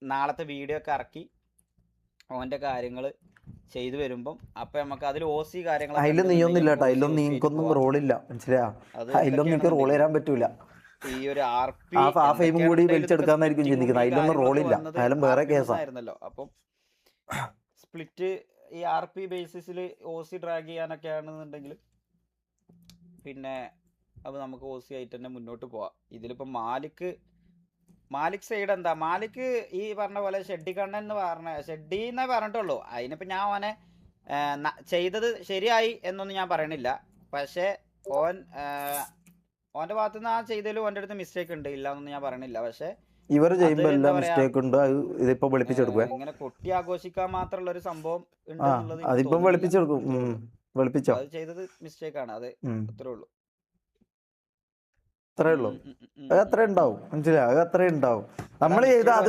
നാളത്തെ വീഡിയോ ഒക്കെ ഇറക്കി ഓന്റെ കാര്യങ്ങൾ ചെയ്തു വരുമ്പം അപ്പൊ നമുക്ക് അതിൽ ഓസി കാര്യങ്ങളൊക്കെ അതിലും നീയൊന്നുമില്ല കേട്ടോ, അതിലൊന്നും നീക്കൊന്നും റോളില്ല, മനസ്സിലായോ? അതിലൊന്നും എനിക്ക് റോൾ തരാൻ പറ്റൂല. ഈ ഒരു ആ ഫെയിമും കൂടി വലിച്ചെടുക്കാന്നായിരിക്കും ചിന്തിക്കുന്നത്. അതിലൊന്നും റോളില്ല, അയാലും വേറെ കേസായിരുന്നല്ലോ. അപ്പം സ്പ്ലിറ്റ് ഈ RP ബേസിസിൽ ഓസി ഡ്രാഗ് ചെയ്യാനൊക്കെ ആണെന്നുണ്ടെങ്കിൽ പിന്നെ അത് നമുക്ക് ഓസി ആയിട്ട് തന്നെ മുന്നോട്ട് പോവാം. ഇതിലിപ്പോൾ മാലിക് സൈഡ് എന്താ, മാലിക് ഈ പറഞ്ഞ പോലെ ഷെഡ്ഡി കണ്ണൻ എന്ന് ഷെഡ്ഡി എന്നേ പറഞ്ഞിട്ടുള്ളൂ. അതിനിപ്പോൾ ഞാൻ ഓനെ ചെയ്തത് ശരിയായി എന്നൊന്നും ഞാൻ പറയണില്ല. പക്ഷേ ഓന്റെ ഭാഗത്തു നിന്ന് ആ ചെയ്തതിൽ ഓൻ്റെ അടുത്ത് മിസ്റ്റേക്ക് ഉണ്ട്, ഇല്ല എന്നൊന്നും ഞാൻ പറയണില്ല. പക്ഷെ ഇവർ ചെയ്യുമ്പോൾ എല്ലാം മിസ്റ്റേക്ക് ഉണ്ട്. ഇതിപ്പോ വെളുപ്പിച്ചെടുക്കുക, ഇങ്ങനെ കൊട്ടി ആഘോഷിക്കാൻ മാത്രമുള്ള ഒരു സംഭവം അതിപ്പോ വെളുപ്പിച്ചെടുക്കും. വെളുപ്പിച്ചോ, അത് ചെയ്തത് മിസ്റ്റേക്ക് ആണ്, അത് അത്രേ ഉള്ളൂ. അത്രേ ഉള്ളൂ, അത് അത്ര ഉണ്ടാവും, മനസ്സിലായോ? അത് അത്രേ ഉണ്ടാവും. നമ്മൾ ചെയ്ത അത്